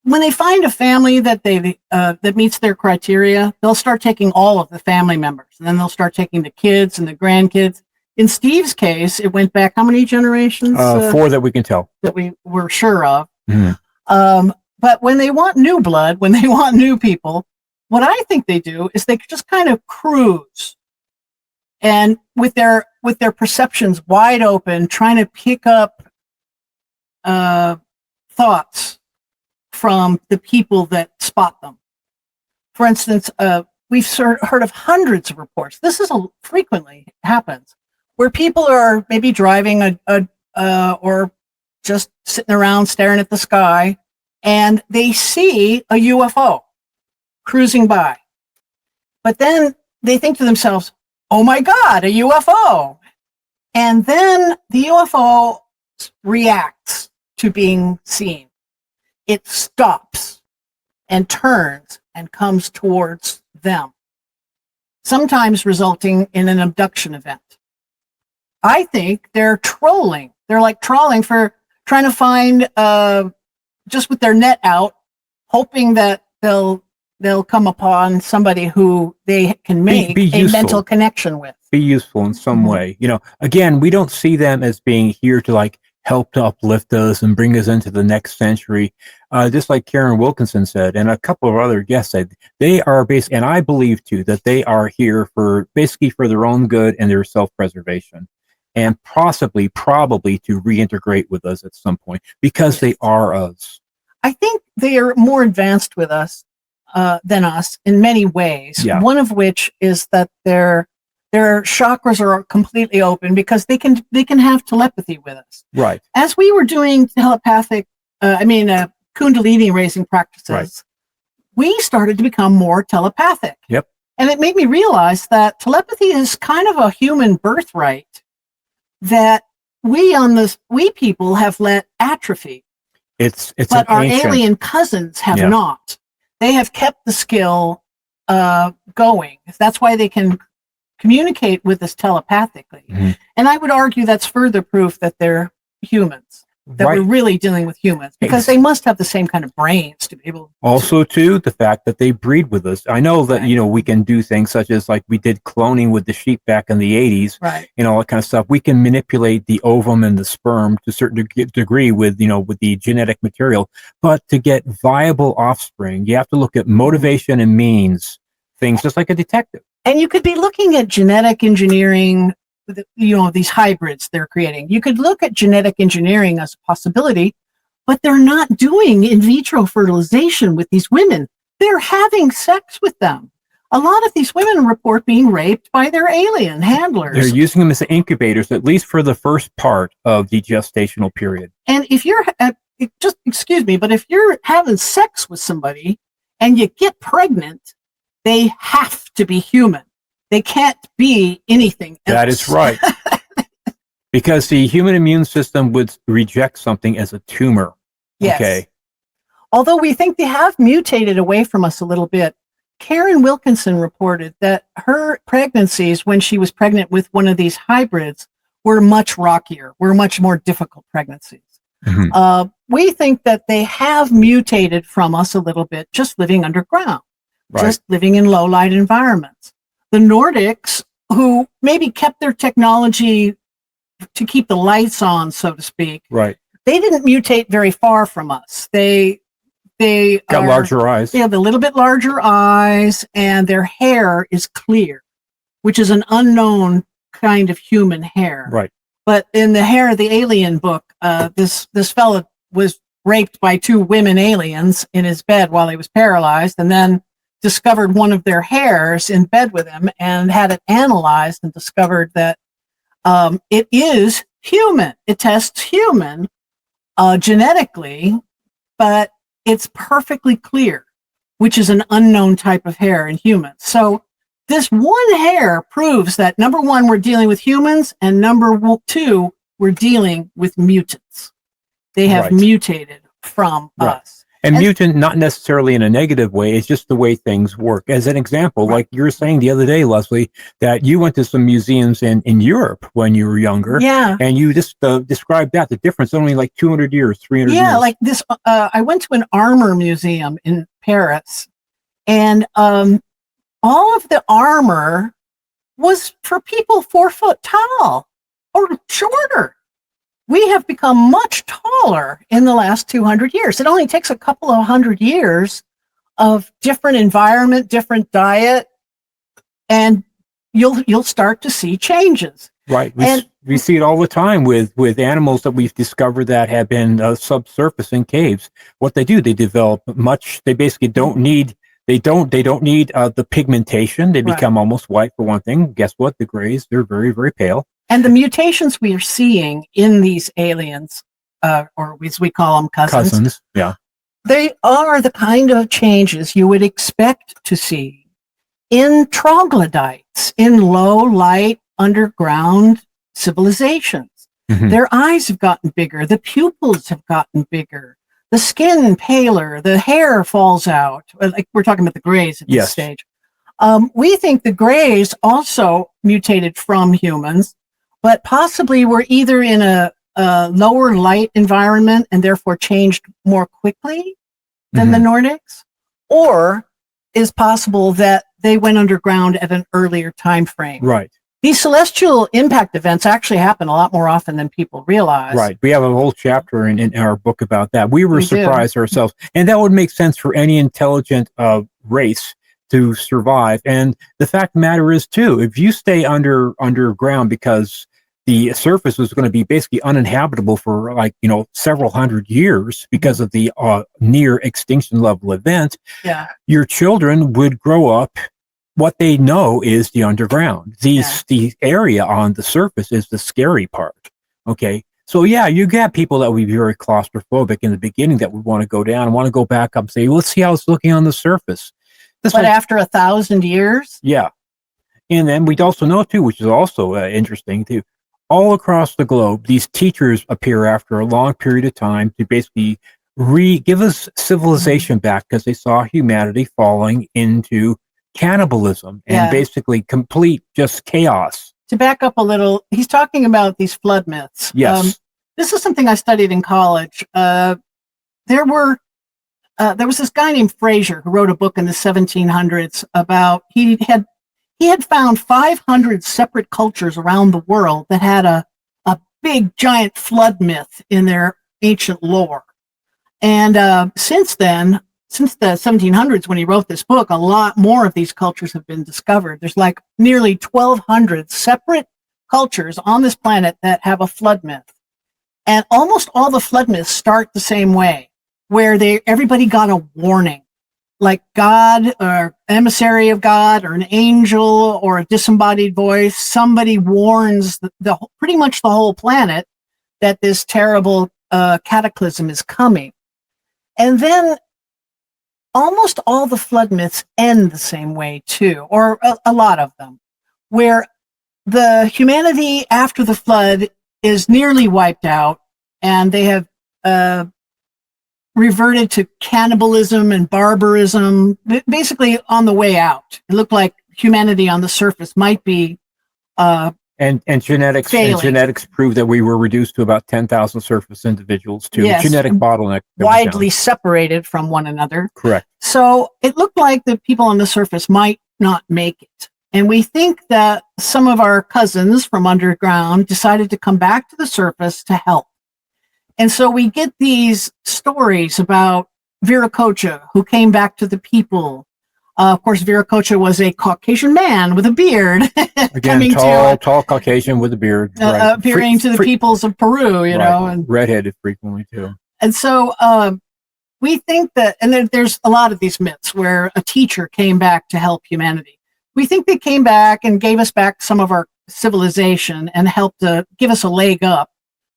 when they find a family that that meets their criteria, they'll start taking all of the family members, and then they'll start taking the kids and the grandkids. In Steve's case, it went back how many generations? 4 that we can tell. That we were sure of. But when they want new blood, when they want new people, what I think they do is they just kind of cruise, and with their perceptions wide open, trying to pick up thoughts from the people that spot them. For instance, we've heard of hundreds of reports. This is frequently happens where people are maybe driving or just sitting around staring at the sky, and they see a UFO cruising by. But then they think to themselves, oh my God, a UFO. And then the UFO reacts to being seen. It stops and turns and comes towards them, sometimes resulting in an abduction event. I think they're trolling. They're like trawling for trying to find, just with their net out, hoping that they'll come upon somebody who they can make a mental connection with. Be useful in some way. You know, again, we don't see them as being here to like help to uplift us and bring us into the next century. Just like Karen Wilkinson said, and a couple of other guests said, they are basically, and I believe too, that they are here for basically for their own good and their self-preservation, and probably to reintegrate with us at some point because they are us. I think they are more advanced with us than us in many ways. Yeah. One of which is that their chakras are completely open because they can have telepathy with us. Right. As we were doing telepathic, Kundalini raising practices, right. We started to become more telepathic. Yep. And it made me realize that telepathy is kind of a human birthright that we people have let atrophy. But our alien cousins have not. They have kept the skill going. That's why they can communicate with us telepathically. Mm-hmm. And I would argue that's further proof that they're humans, that we're really dealing with humans, because they must have the same kind of brains to be able to. Also, too, the fact that they breed with us. I know that, we can do things such as like we did cloning with the sheep back in the 80s, all that kind of stuff. We can manipulate the ovum and the sperm to a certain degree with the genetic material. But to get viable offspring, you have to look at motivation and means, things just like a detective. And you could be looking at genetic engineering, these hybrids they're creating. You could look at genetic engineering as a possibility, but they're not doing in vitro fertilization with these women. They're having sex with them. A lot of these women report being raped by their alien handlers. They're using them as incubators, at least for the first part of the gestational period. And if you're, but if you're having sex with somebody and you get pregnant, they have to be human. They can't be anything else. That is right. Because the human immune system would reject something as a tumor. Yes. Okay. Although we think they have mutated away from us a little bit, Karen Wilkinson reported that her pregnancies, when she was pregnant with one of these hybrids, were much rockier, were much more difficult pregnancies. Mm-hmm. We think that they have mutated from us a little bit, just living underground. Just living in low light environments. The Nordics, who maybe kept their technology to keep the lights on, so to speak, they didn't mutate very far from us. They got larger eyes. They have a little bit larger eyes, and their hair is clear, which is an unknown kind of human hair. Right. But in the Hair of the Alien book, this fellow was raped by two women aliens in his bed while he was paralyzed, and then discovered one of their hairs in bed with him and had it analyzed and discovered that it is human. It tests human genetically, but it's perfectly clear, which is an unknown type of hair in humans. So this one hair proves that, number one, we're dealing with humans, and number two, we're dealing with mutants. They have mutated from us. And mutant, not necessarily in a negative way, it's just the way things work. As an example, like you were saying the other day, Leslie, that you went to some museums in Europe when you were younger. Yeah. And you just described that, the difference, only like 200 years, 300 years. Yeah, like this, I went to an armor museum in Paris, and all of the armor was for people 4 foot tall or shorter. We have become much taller in the last 200 years. It only takes a couple of 100 years of different environment, different diet, and you'll start to see changes. Right. We see it all the time with animals that we've discovered that have been subsurface in caves. What they do, they develop they basically don't need They don't need the pigmentation. They Right. become almost white for one thing. Guess what? The grays, they're very, very pale. And the mutations we are seeing in these aliens, or as we call them, cousins, Yeah. they are the kind of changes you would expect to see in troglodytes, in low light underground civilizations. Mhm. Their eyes have gotten bigger, the pupils have gotten bigger, the skin paler, the hair falls out. Like we're talking about the grays at this Yes. stage. We think the grays also mutated from humans, but possibly were either in a lower light environment and therefore changed more quickly than the Nordics, or is possible that they went underground at an earlier time frame. Right. These celestial impact events actually happen a lot more often than people realize. Right. We have a whole chapter in our book about that. We were surprised ourselves. And that would make sense for any intelligent race to survive. And the fact of the matter is, too, if you stay underground because the surface was going to be basically uninhabitable for several hundred years because of the near extinction level event, your children would grow up. What they know is the underground. The area on the surface is the scary part. Okay. So yeah, you got people that would be very claustrophobic in the beginning that would want to go down and want to go back up and say, let's see how it's looking on the surface. But after 1,000 years? Yeah. And then we'd also know too, which is also interesting too, all across the globe, these teachers appear after a long period of time to basically give us civilization back because they saw humanity falling into cannibalism and basically complete just chaos. To back up a little, he's talking about these flood myths. Yes. This is something I studied in college. There was this guy named Fraser who wrote a book in the 1700s about he had found 500 separate cultures around the world that had a big giant flood myth in their ancient lore. And since then, since the 1700s, when he wrote this book, a lot more of these cultures have been discovered. There's like nearly 1,200 separate cultures on this planet that have a flood myth. And almost all the flood myths start the same way, where everybody got a warning, like God or emissary of God or an angel or a disembodied voice. Somebody warns pretty much the whole planet that this terrible cataclysm is coming. And then almost all the flood myths end the same way too, or a lot of them, where the humanity after the flood is nearly wiped out and they have reverted to cannibalism and barbarism, basically on the way out. It looked like humanity on the surface might be and genetics prove that we were reduced to about 10,000 surface individuals too. Yes, genetic bottleneck. Widely separated from one another. Correct. So it looked like the people on the surface might not make it. And we think that some of our cousins from underground decided to come back to the surface to help. And so we get these stories about Viracocha, who came back to the people. Of course, Viracocha was a Caucasian man with a beard. Again, tall Caucasian with a beard. Appearing to the peoples of Peru, you know. And redheaded frequently, too. And so we think that, and there's a lot of these myths where a teacher came back to help humanity. We think they came back and gave us back some of our civilization and helped to give us a leg up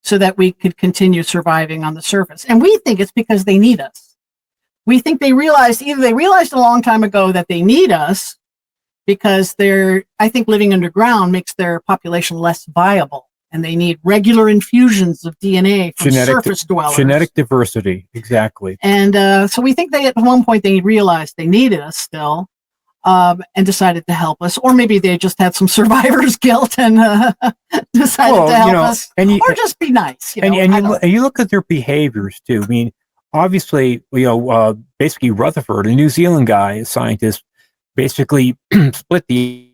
so that we could continue surviving on the surface. And we think it's because they need us. We think they realized a long time ago that they need us because I think living underground makes their population less viable, and they need regular infusions of DNA from surface dwellers. Genetic diversity, exactly. And so we think at one point they realized they needed us still, and decided to help us, or maybe they just had some survivor's guilt and decided to help us, or just be nice. And you look at their behaviors too. I mean, obviously, basically Rutherford, a New Zealand guy, a scientist, basically split the.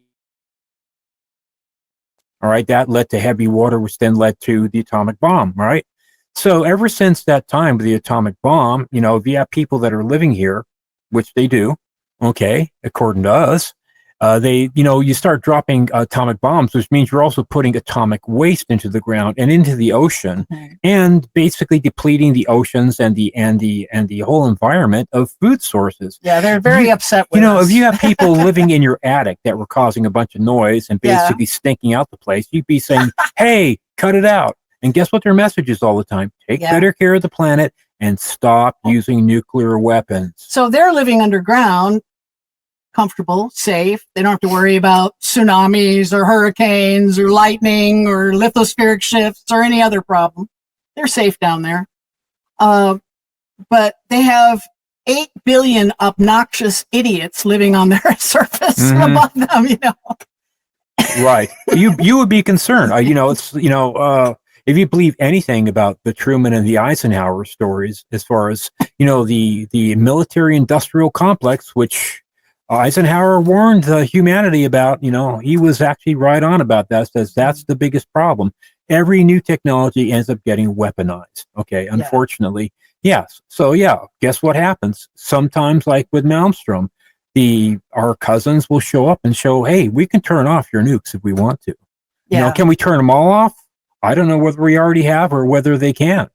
All right, that led to heavy water, which then led to the atomic bomb. Right. So ever since that time with the atomic bomb, if you have people that are living here, which they do, okay, according to us, You start dropping atomic bombs, which means you're also putting atomic waste into the ground and into the ocean, and basically depleting the oceans and the whole environment of food sources. Yeah, they're very upset with us. If you have people living in your attic that were causing a bunch of noise and basically stinking out the place, you'd be saying, "Hey, cut it out." And guess what their message is all the time? Take better care of the planet and stop using nuclear weapons. So they're living underground, comfortable, safe. They don't have to worry about tsunamis or hurricanes or lightning or lithospheric shifts or any other problem. They're safe down there. But they have 8 billion obnoxious idiots living on their surface among them, Right. You would be concerned. If you believe anything about the Truman and the Eisenhower stories, as far as, the military industrial complex, which Eisenhower warned humanity about, he was actually right on about that, says that's the biggest problem. Every new technology ends up getting weaponized. Okay. Unfortunately. Yes. So guess what happens? Sometimes, like with Malmstrom, our cousins will show up and show, hey, we can turn off your nukes if we want to. Can we turn them all off? I don't know whether we already have or whether they can,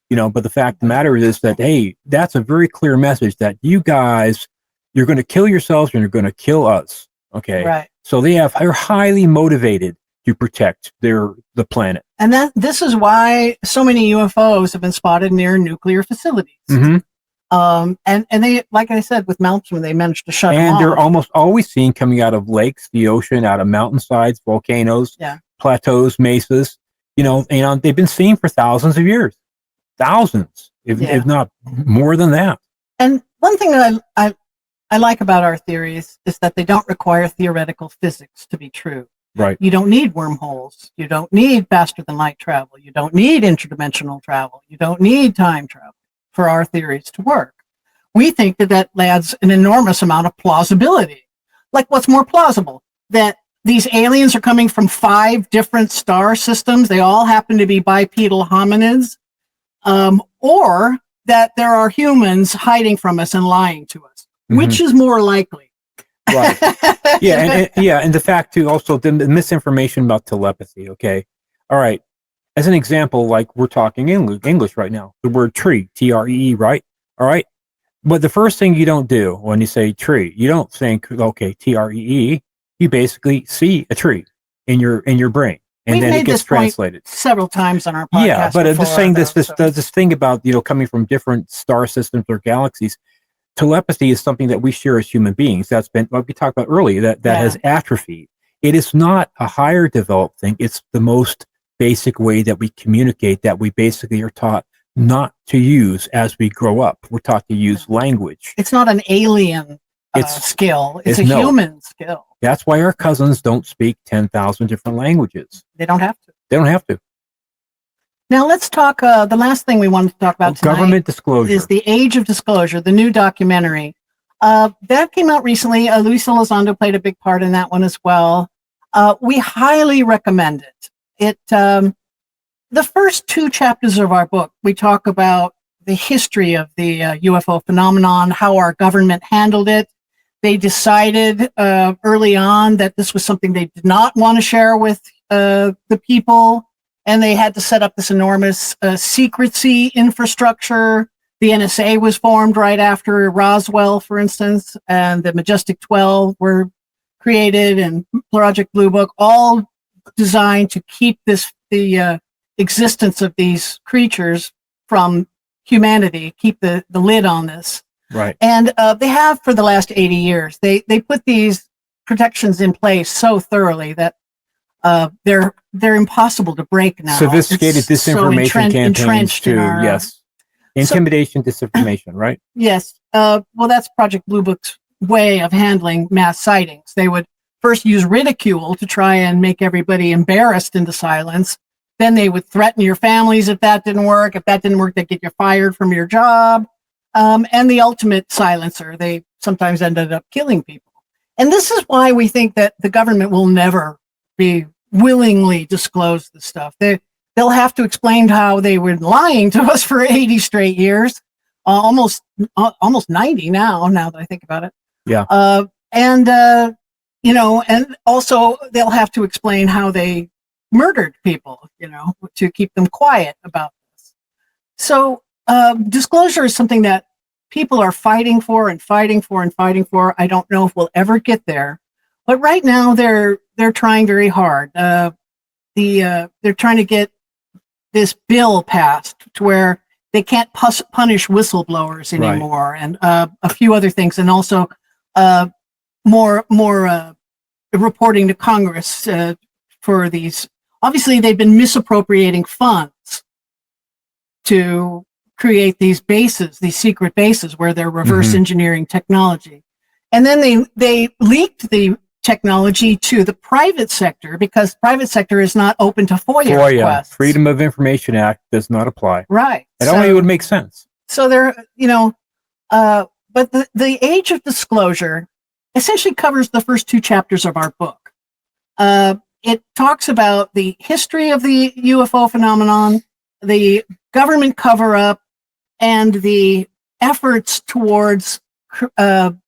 but the fact of the matter is that, hey, that's a very clear message that you guys, you're going to kill yourselves and you're going to kill us. Okay. Right. So they're highly motivated to protect the planet. And this is why so many UFOs have been spotted near nuclear facilities. And they, like I said, with Malmstrom, they managed to shut them off. And they're almost always seen coming out of lakes, the ocean, out of mountainsides, volcanoes, plateaus, mesas. They've been seen for thousands of years, if not more than that. And one thing that I like about our theories is that they don't require theoretical physics to be true. Right. You don't need wormholes. You don't need faster than light travel. You don't need interdimensional travel. You don't need time travel for our theories to work. We think that adds an enormous amount of plausibility. Like, what's more plausible? That these aliens are coming from 5 different star systems. They all happen to be bipedal hominids. Or that there are humans hiding from us and lying to us. Which is more likely? Right. And the fact too, also the misinformation about telepathy. Okay. All right. As an example, like we're talking English right now, the word tree, T-R-E-E, right? All right. But the first thing you don't do when you say tree, you don't think, okay, T-R-E-E. You basically see a tree in your brain, and then it gets translated several times on our podcast. Yeah, but I'm just saying this thing about coming from different star systems or galaxies. Telepathy is something that we share as human beings. That's been what we talked about earlier. That has atrophied. It is not a higher developed thing. It's the most basic way that we communicate. That we basically are taught not to use as we grow up. We're taught to use language. It's not an alien skill. It's a human skill. That's why our cousins don't speak 10,000 different languages. They don't have to. They don't have to. Now let's talk, the last thing we wanted to talk about tonight. Government disclosure. Is The Age of Disclosure, the new documentary. That came out recently. Luis Elizondo played a big part in that one as well. We highly recommend it. The first 2 chapters of our book, we talk about the history of the UFO phenomenon, how our government handled it. They decided early on that this was something they did not want to share with the people, and they had to set up this enormous secrecy infrastructure. The NSA was formed right after Roswell, for instance, and the Majestic 12 were created, and Project Blue Book, all designed to keep the existence of these creatures from humanity, keep the lid on this. Right. And they have for the last 80 years. They put these protections in place so thoroughly that they're impossible to break now. Sophisticated disinformation campaigns too. Yes. Intimidation, disinformation, right? Yes. Well, that's Project Blue Book's way of handling mass sightings. They would first use ridicule to try and make everybody embarrassed into silence. Then they would threaten your families if that didn't work. If that didn't work, they'd get you fired from your job. And the ultimate silencer, they sometimes ended up killing people. And this is why we think that the government will never be willingly disclose this stuff. They'll have to explain how they were lying to us for 80 straight years, almost 90 now that I think about it. Yeah. And and also they'll have to explain how they murdered people, to keep them quiet about this. So disclosure is something that people are fighting for and fighting for and fighting for. I don't know if we'll ever get there, but right now they're trying very hard. They're trying to get this bill passed to where they can't punish whistleblowers anymore, right, and a few other things, and also more reporting to Congress for these. Obviously, they've been misappropriating funds to create these bases, these secret bases where they're reverse engineering technology. And then they leaked the technology to the private sector because private sector is not open to FOIA requests. Freedom of Information Act does not apply. Right. It only would make sense. So they're, but the age of disclosure essentially covers the first 2 chapters of our book. It talks about the history of the UFO phenomenon, the government cover-up, and the efforts towards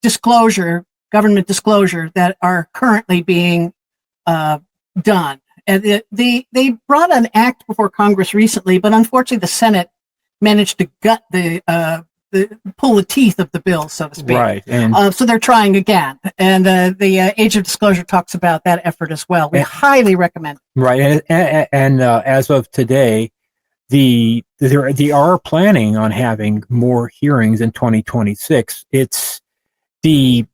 disclosure, government disclosure, that are currently being done. And they brought an act before Congress recently, but unfortunately the Senate managed to gut pull the teeth of the bill, so to speak. Right. And so they're trying again. And the Age of Disclosure talks about that effort as well. We highly recommend it. Right. And as of today, they are planning on having more hearings in 2026. It's the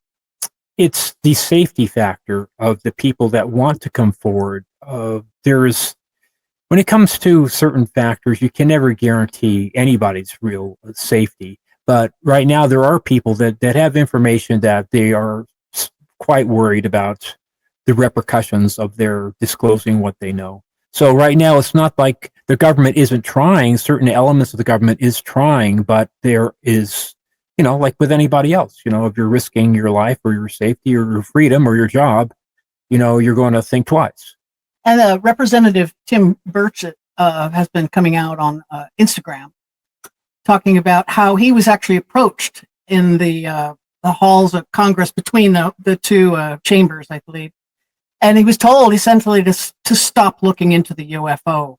safety factor of the people that want to come forward. When it comes to certain factors, you can never guarantee anybody's real safety. But right now, there are people that have information that they are quite worried about the repercussions of their disclosing what they know. So right now, it's not like the government isn't trying. Certain elements of the government is trying, but there is, like with anybody else, if you're risking your life or your safety or your freedom or your job, you're going to think twice. And Representative Tim Burchett has been coming out on Instagram talking about how he was actually approached in the halls of Congress between the 2 chambers, I believe. And he was told essentially to stop looking into the UFO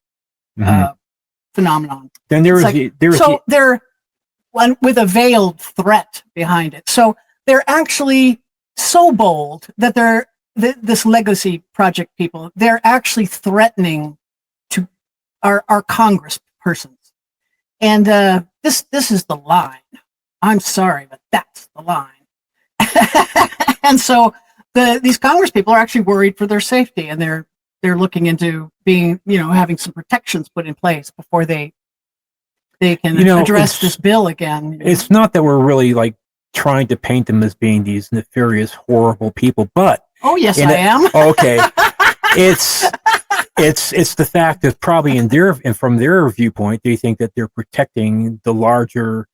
phenomenon. Then they're one with a veiled threat behind it. So they're actually so bold that this legacy project people, they're actually threatening to our Congress persons. And this is the line. I'm sorry, but that's the line. And so these Congress people are actually worried for their safety, and they're looking into being, having some protections put in place before they can address this bill again. It's not that we're really trying to paint them as being these nefarious, horrible people, but oh yes, I am. Okay, it's the fact that probably from their viewpoint, they think that they're protecting the larger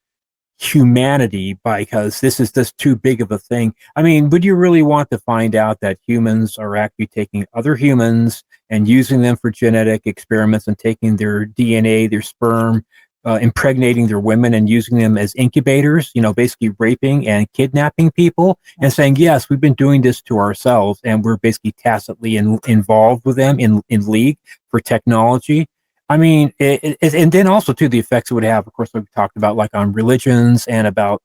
humanity because this is just too big of a thing. I mean, would you really want to find out that humans are actually taking other humans and using them for genetic experiments and taking their DNA, their sperm, impregnating their women and using them as incubators, basically raping and kidnapping people and saying, yes, we've been doing this to ourselves and we're basically tacitly involved with them in league for technology. I mean, and then also too, the effects it would have, of course, we've talked about on religions and about,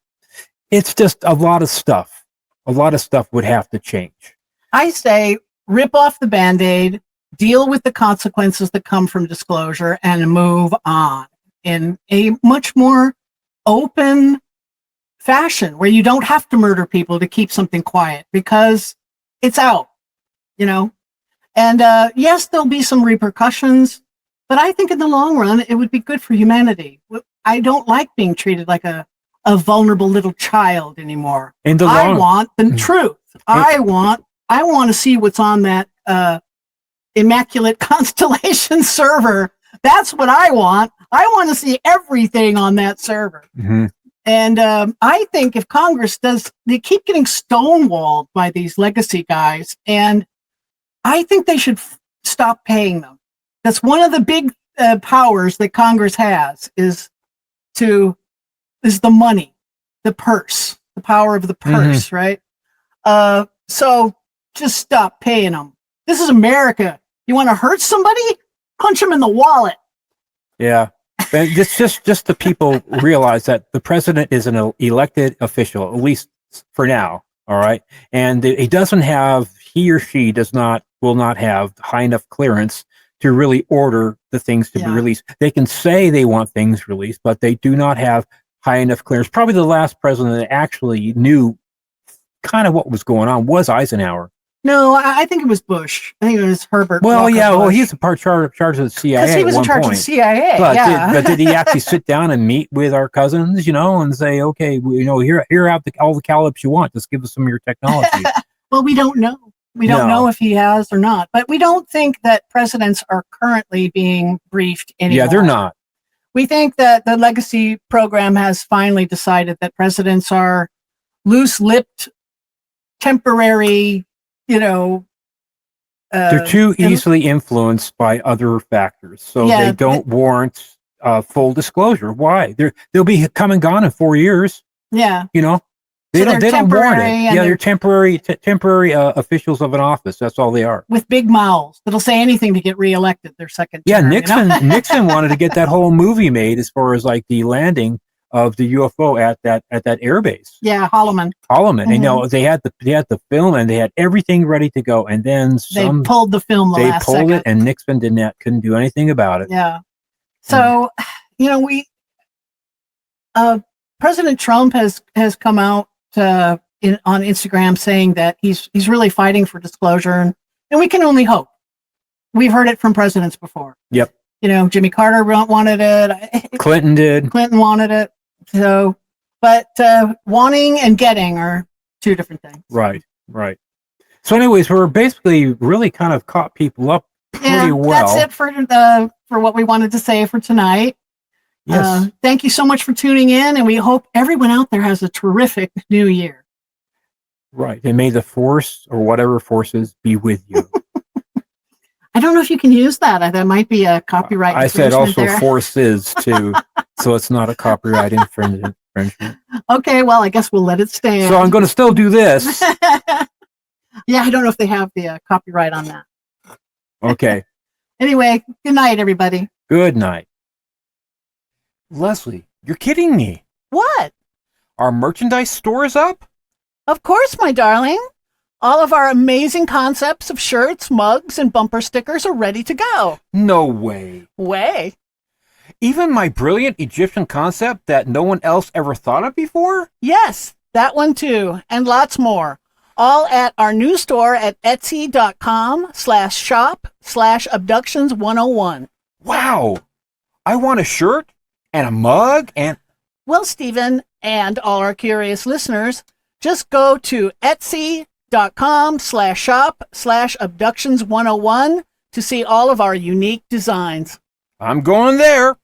it's just a lot of stuff would have to change. I say, rip off the Band-Aid, deal with the consequences that come from disclosure and move on in a much more open fashion where you don't have to murder people to keep something quiet because it's out, and yes, there'll be some repercussions, but I think in the long run, it would be good for humanity. I don't like being treated like a vulnerable little child anymore. I want the truth. I want to see what's on that Immaculate Constellation server. That's what I want. I want to see everything on that server. Mm-hmm. And I think if Congress they keep getting stonewalled by these legacy guys, and I think they should stop paying them. That's one of the big powers that Congress has is the money, the purse, the power of the purse, right? So just stop paying them. This is America. You want to hurt somebody? Punch them in the wallet. Yeah. And it's just the people realize that the president is an elected official, at least for now. All right. And he or she will not have high enough clearance to really order the things to be released. They can say they want things released, but they do not have high enough clearance. Probably the last president that actually knew kind of what was going on was Eisenhower. No, I think it was Bush. I think it was Herbert. Well, Walker yeah, Bush. well, he's a charge of the CIA. Because he was in charge of the CIA. But did he actually sit down and meet with our cousins, and say, okay, here have all the calibers you want. Just give us some of your technology. Well, we don't know. We don't know if he has or not. But we don't think that presidents are currently being briefed anymore. Yeah, they're not. We think that the legacy program has finally decided that presidents are loose-lipped, temporary, they're too easily influenced by other factors, so they don't warrant full disclosure. Why? They'll be come and gone in 4 years. Yeah, they don't warrant it. Yeah, they're temporary officials of an office. That's all they are. With big mouths that'll say anything to get reelected their second term. Yeah, Nixon. Nixon wanted to get that whole movie made as far as like the landing of the UFO at that airbase. Yeah, Holloman. Mm-hmm. They had the film and they had everything ready to go, and then they pulled the film. They pulled it, and Nixon couldn't do anything about it. Yeah. So, President Trump has come out on Instagram saying that he's really fighting for disclosure, and we can only hope. We've heard it from presidents before. Yep. Jimmy Carter wanted it. Clinton did. Clinton wanted it. So, but wanting and getting are two different things. Right. So, anyways, we're basically really kind of caught people up pretty well. That's it for what we wanted to say for tonight. Yes. Thank you so much for tuning in, and we hope everyone out there has a terrific new year. Right. And may the force or whatever forces be with you. I don't know if you can use that. That might be a copyright I said also there. Forces too, so it's not a copyright infringement. Okay, well, I guess we'll let it stand. So I'm going to still do this. Yeah, I don't know if they have the copyright on that. Okay. Anyway, good night, everybody. Good night. Leslie, you're kidding me. What? Our merchandise store is up? Of course, my darling. All of our amazing concepts of shirts, mugs, and bumper stickers are ready to go. No way. Way. Even my brilliant Egyptian concept that no one else ever thought of before? Yes, that one too, and lots more. All at our new store at etsy.com/shop/abductions101. Wow. I want a shirt and a mug and... Well, Stephen, and all our curious listeners, just go to etsy.com/shop/abductions101 to see all of our unique designs. I'm going there.